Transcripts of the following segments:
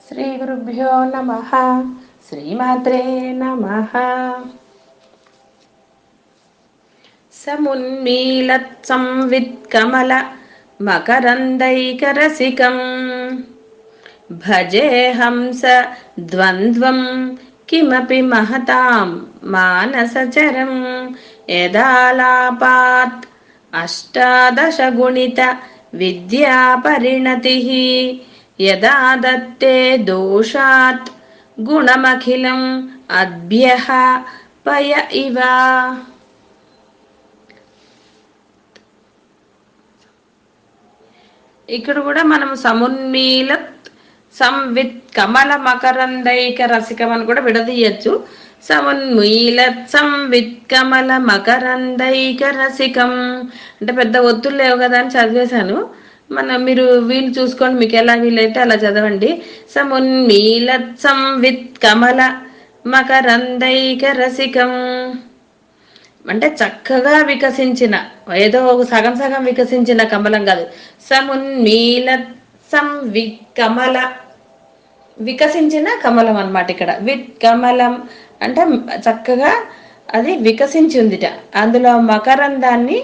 శ్రీ గురుభ్యో నమః. శ్రీమాత్రే నమః. సమున్మీలత్ సంవిత్కమల మకరందైకరసికం భజే హంస ద్వంద్వం కిమపి మహతాం మానసచరం యదాలాపాత్ అష్టాదశ గుణిత విద్యా పరిణతిః యదా దత్తే దోషాత్ గుణమఖిలం అద్భ్యః పయ ఇవ. ఇక్కడ కూడా మనం సమున్మీలత్ సంవిత్ కమల మకరందైక రసికం అని కూడా విడదీయచ్చు. సమున్మీలత్ సంవిత్ కమల మకరందైక రసికం అంటే పెద్ద ఒత్తులు లేవు కదా అని చదివేశాను. మీరు వీలు చూసుకోండి, మీకు ఎలా వీలైతే అలా చదవండి. సమున్మీలత్ సంవిత్ కమల మకరందైక రసికం అంటే చక్కగా వికసించిన, ఏదో సగం సగం వికసించిన కమలం కాదు. సమున్మీలత్ సంవిత్ కమల వికసించిన కమలం అన్నమాట. ఇక్కడ విత్ కమలం అంటే చక్కగా అది వికసించి ఉందిట. అందులో మకరందాన్ని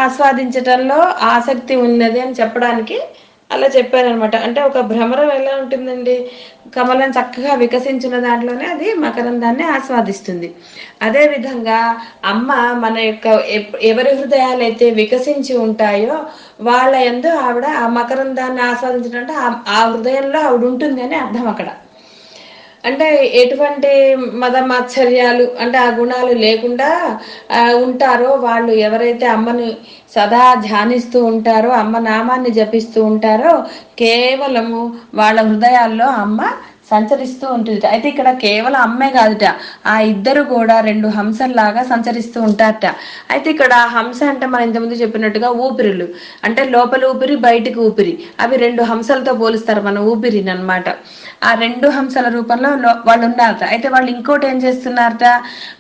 ఆస్వాదించటంలో ఆసక్తి ఉన్నది అని చెప్పడానికి అలా చెప్పారనమాట. అంటే ఒక భ్రమరం ఎలా ఉంటుందండి, కమలం చక్కగా వికసించిన దాంట్లోనే అది మకరందాన్ని ఆస్వాదిస్తుంది. అదే విధంగా అమ్మ మన యొక్క ఎవరి హృదయాలైతే వికసించి ఉంటాయో వాళ్ళ యందు ఆవిడ ఆ మకరందాన్ని ఆస్వాదించడం అంటే ఆ హృదయంలో ఆవిడ ఉంటుంది అని అర్థం అక్కడ. అంటే ఎటువంటి మదమాత్సర్యాలు అంటే ఆ గుణాలు లేకుండా ఉంటారో వాళ్ళు, ఎవరైతే అమ్మని సదా ధ్యానిస్తూ ఉంటారో, అమ్మ నామాన్ని జపిస్తూ ఉంటారో, కేవలము వాళ్ళ హృదయాల్లో అమ్మ సంచరిస్తూ ఉంటుంది. అయితే ఇక్కడ కేవలం అమ్మే కాదుట, ఆ ఇద్దరు కూడా రెండు హంసల్లాగా సంచరిస్తూ ఉంటారట. అయితే ఇక్కడ హంస అంటే మనం ఇంతకుముందు చెప్పినట్టుగా ఊపిరులు అంటే లోపల ఊపిరి బయటికి ఊపిరి, అవి రెండు హంసలతో పోలుస్తారు మన ఊపిరిని అనమాట. ఆ రెండు హంసల రూపంలో వాళ్ళు ఉన్నారట. అయితే వాళ్ళు ఇంకోటి ఏం చేస్తున్నారట,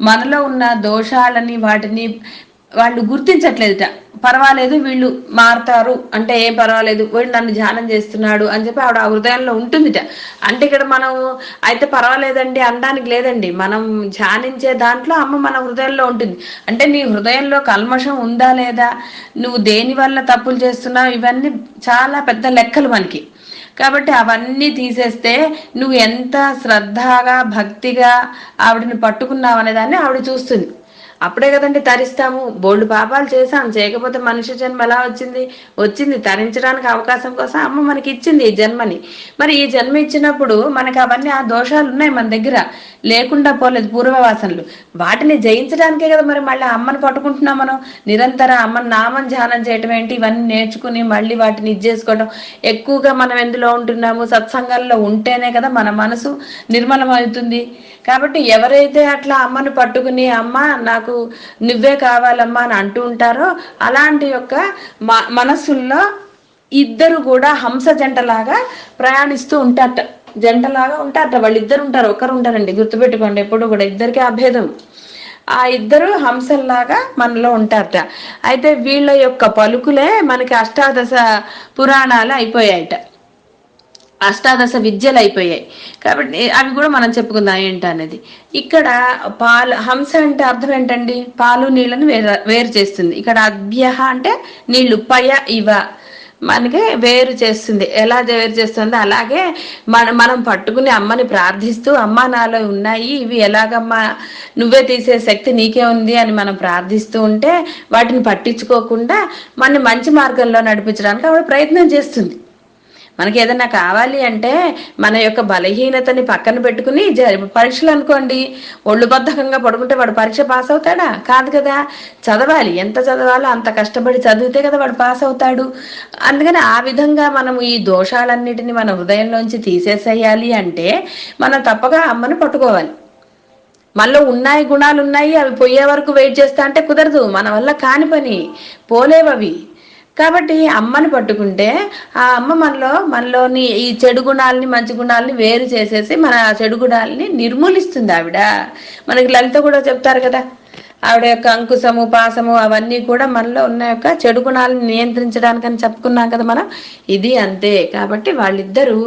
మనలో ఉన్న దోషాలని వాటిని వాళ్ళు గుర్తించట్లేదుట. పర్వాలేదు వీళ్ళు మారుతారు అంటే ఏం పర్వాలేదు, వీళ్ళు నన్ను ధ్యానం చేస్తున్నాడు అని చెప్పి ఆవిడ ఆ హృదయంలో ఉంటుందిట. అంటే ఇక్కడ మనం అయితే పర్వాలేదండి అనడానికి లేదండి, మనం ధ్యానించే దాంట్లో అమ్మ మన హృదయంలో ఉంటుంది. అంటే నీ హృదయంలో కల్మషం ఉందా లేదా, నువ్వు దేని వల్ల తప్పులు చేస్తున్నావు, ఇవన్నీ చాలా పెద్ద లెక్కలు మనకి. కాబట్టి అవన్నీ తీసేస్తే నువ్వు ఎంత శ్రద్ధగా భక్తిగా ఆవిడని పట్టుకున్నావు అనే దాన్ని ఆవిడ చూస్తుంది. అప్పుడే కదండి తరిస్తాము. బోల్డు పాపాలు చేశాం, చేయకపోతే మనిషి జన్మ ఎలా వచ్చింది తరించడానికి అవకాశం కోసం అమ్మ మనకి ఇచ్చింది ఈ జన్మని. మరి ఈ జన్మ ఇచ్చినప్పుడు మనకి అవన్నీ ఆ దోషాలు ఉన్నాయి మన దగ్గర, లేకుండా పోలేదు పూర్వవాసనలు. వాటిని జయించడానికే కదా మరి మళ్ళీ అమ్మని పట్టుకుంటున్నాం మనం. నిరంతరం అమ్మని నామం ధ్యానం చేయటం ఏంటి, ఇవన్నీ నేర్చుకుని మళ్ళీ వాటిని చేసుకోవడం. ఎక్కువగా మనం ఎందులో ఉంటున్నాము, సత్సంగాల్లో ఉంటేనే కదా మన మనసు నిర్మలం అవుతుంది. కాబట్టి ఎవరైతే అట్లా అమ్మను పట్టుకుని అమ్మ నాకు నువ్వే కావాలమ్మా అని అంటూ ఉంటారో అలాంటి యొక్క మనస్సుల్లో ఇద్దరు కూడా హంస జంటలాగా ప్రయాణిస్తూ ఉంటారట. జంటలాగా ఉంటారట, వాళ్ళిద్దరు ఉంటారు, ఒకరు ఉంటారండి, గుర్తుపెట్టుకోండి ఎప్పుడు కూడా ఇద్దరికి అభేదం. ఆ ఇద్దరు హంసల్లాగా మనలో ఉంటారట. అయితే వీళ్ళ యొక్క పలుకులే మనకి అష్టాదశ పురాణాలు అయిపోయాయట, అష్టాదశ విద్యలు అయిపోయాయి. కాబట్టి అవి కూడా మనం చెప్పుకుందాం ఏంటనేది. ఇక్కడ హంస అంటే అర్థం ఏంటండి, పాలు నీళ్ళని వేరు చేస్తుంది. ఇక్కడ అభ్య అంటే నీళ్లు, పయ ఇవ మనకి వేరు చేస్తుంది. ఎలా వేరు చేస్తుందో అలాగే మనం పట్టుకుని అమ్మని ప్రార్థిస్తూ అమ్మ నాలో ఉన్నాయి ఇవి ఎలాగమ్మా నువ్వే తీసే శక్తి నీకే ఉంది అని మనం ప్రార్థిస్తూ ఉంటే వాటిని పట్టించుకోకుండా మన మంచి మార్గంలో నడిపించడానికి ఆవిడ ప్రయత్నం చేస్తుంది. మనకి ఏదైనా కావాలి అంటే మన యొక్క బలహీనతని పక్కన పెట్టుకుని పరీక్షలు అనుకోండి, ఒళ్ళు బద్ధకంగా పడుకుంటే వాడు పరీక్ష పాస్ అవుతాడా? కాదు కదా. చదవాలి, ఎంత చదవాలో అంత కష్టపడి చదివితే కదా వాడు పాస్ అవుతాడు. అందుకని ఆ విధంగా మనం ఈ దోషాలన్నిటిని మన హృదయంలోంచి తీసేసేయాలి అంటే మనం తప్పగా అమ్మని పట్టుకోవాలి. మనలో ఉన్నాయి, గుణాలు ఉన్నాయి, అవి పోయే వరకు వెయిట్ చేస్తా అంటే కుదరదు, మన వల్ల కాని పని, పోలేవవి. కాబట్టి అమ్మని పట్టుకుంటే ఆ అమ్మ మనలోని ఈ చెడు గుణాలని మంచి గుణాలని వేరు చేసేసి మన చెడు గుణాలని నిర్మూలిస్తుంది ఆవిడ. మనకి లలిత కూడా చెప్తారు కదా, ఆవిడ యొక్క అంకుశము పాసము అవన్నీ కూడా మనలో ఉన్న యొక్క చెడు గుణాలను నియంత్రించడానికని చెప్పుకున్నాం కదా మనం. ఇది అంతే. కాబట్టి వాళ్ళిద్దరూ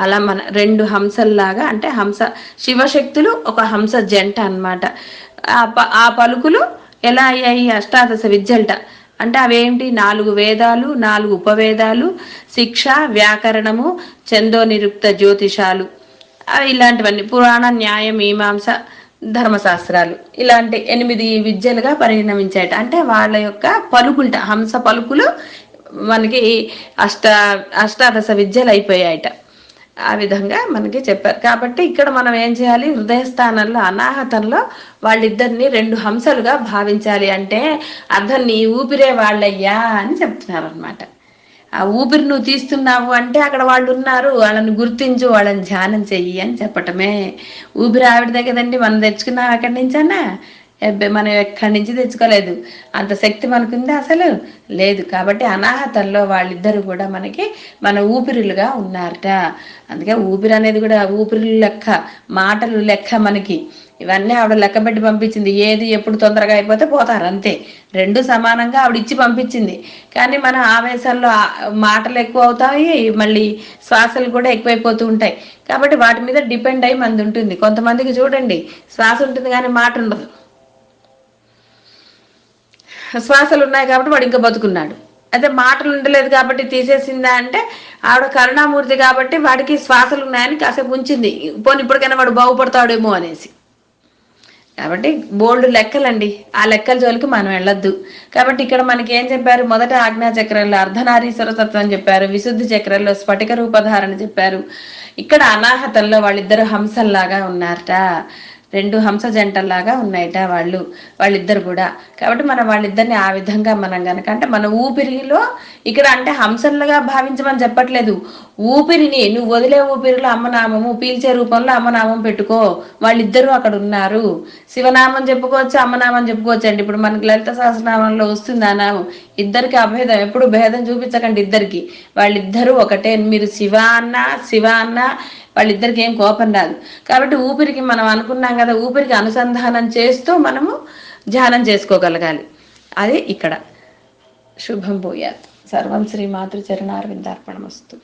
అలా మన రెండు హంసల్లాగా, అంటే హంస శివశక్తులు ఒక హంస జంట అన్నమాట. ఆ పలుకులు ఎలా అయ్యాయి? అష్టాదశ విద్యలట. అంటే అవేంటి? 4 వేదాలు, 4 ఉపవేదాలు, శిక్ష, వ్యాకరణము, చందో నిరుక్త జ్యోతిషాలు, ఇలాంటివన్నీ, పురాణ, న్యాయ, మీమాంస, ధర్మశాస్త్రాలు, ఇలాంటి 8 విద్యలుగా పరిణమించాయట. అంటే వాళ్ళ యొక్క పలుకులట, హంస పలుకులు మనకి అష్టాదశ విద్యలు అయిపోయాయట. ఆ విధంగా మనకి చెప్పారు. కాబట్టి ఇక్కడ మనం ఏం చేయాలి? హృదయస్థానంలో అనాహతంలో వాళ్ళిద్దరిని 2 హంసలుగా భావించాలి. అంటే అర్థం, నీ ఊపిరే వాళ్ళయ్యా అని చెప్తున్నారు అనమాట. ఆ ఊపిరి నువ్వు తీస్తున్నావు అంటే అక్కడ వాళ్ళు ఉన్నారు, వాళ్ళని గుర్తించు, వాళ్ళని ధ్యానం చెయ్యి అని చెప్పటమే. ఊపిరి ఆవిడదే కదండి, మనం తెచ్చుకున్నాం ఎక్కడి నుంచన్నా? మనం ఎక్కడి నుంచి తెచ్చుకోలేదు. అంత శక్తి మనకుంది అసలు లేదు. కాబట్టి అనాహతంలో వాళ్ళిద్దరు కూడా మనకి మన ఊపిరులుగా ఉన్నారట. అందుకే ఊపిరి అనేది కూడా ఊపిరి లెక్క, మాటలు లెక్క మనకి. ఇవన్నీ ఆవిడ లెక్క పెట్టి పంపించింది. ఏది ఎప్పుడు తొందరగా అయిపోతే పోతారు అంతే. 2 సమానంగా ఆవిడ ఇచ్చి పంపించింది. కానీ మన ఆవేశాల్లో మాటలు ఎక్కువ అవుతాయి, మళ్ళీ శ్వాసలు కూడా ఎక్కువైపోతూ ఉంటాయి. కాబట్టి వాటి మీద డిపెండ్ అయ్యి మంది ఉంటుంది. కొంతమందికి చూడండి, శ్వాస ఉంటుంది కానీ మాట ఉండదు. శ్వాసలు ఉన్నాయి కాబట్టి వాడు ఇంకా బతుకున్నాడు. అయితే మాటలు ఉండలేదు కాబట్టి తీసేసిందా అంటే, ఆవిడ కరుణామూర్తి కాబట్టి వాడికి శ్వాసలు ఉన్నాయని కాసేపు ఉంచింది. పోనీ ఇప్పటికైనా వాడు బాగుపడతాడేమో అనేసి. కాబట్టి బోల్డ్ లెక్కలండి. ఆ లెక్కల జోలికి మనం వెళ్ళొద్దు. కాబట్టి ఇక్కడ మనకి ఏం చెప్పారు? మొదట ఆజ్ఞా చక్రంలో అర్ధనారీశ్వర తత్వం చెప్పారు, విశుద్ధి చక్రంలో స్ఫటిక రూపధారణ చెప్పారు. ఇక్కడ అనాహతంలో వాళ్ళిద్దరు హంసల్లాగా ఉన్నారట. 2 హంస జంటల్లాగా ఉన్నాయట వాళ్ళిద్దరు కూడా. కాబట్టి మనం వాళ్ళిద్దరిని ఆ విధంగా మనం గనక, అంటే మన ఊపిరిలో ఇక్కడ, అంటే హంసలుగా భావించమని చెప్పట్లేదు. ఊపిరిని నువ్వు వదిలే ఊపిరిలో అమ్మనామము, పీల్చే రూపంలో అమ్మనామం పెట్టుకో. వాళ్ళిద్దరూ అక్కడ ఉన్నారు. శివనామం చెప్పుకోవచ్చు, అమ్మనామం చెప్పుకోవచ్చు అండి. ఇప్పుడు మనకి లలిత సహస్రనామంలో వస్తుంది ఆ నామం. ఇద్దరికి అభేదం, ఎప్పుడు భేదం చూపించకండి ఇద్దరికి. వాళ్ళిద్దరూ ఒకటే. మీరు శివ అన్న వాళ్ళిద్దరికి ఏం కోపం రాదు. కాబట్టి ఊపిరికి మనం అనుకున్నాం కదా, ఊపిరికి అనుసంధానం చేస్తూ మనము ధ్యానం చేసుకోగలగాలి. అది ఇక్కడ. శుభం భూయాత్. సర్వం శ్రీ మాతృ చరణారవిందార్పణమస్తు.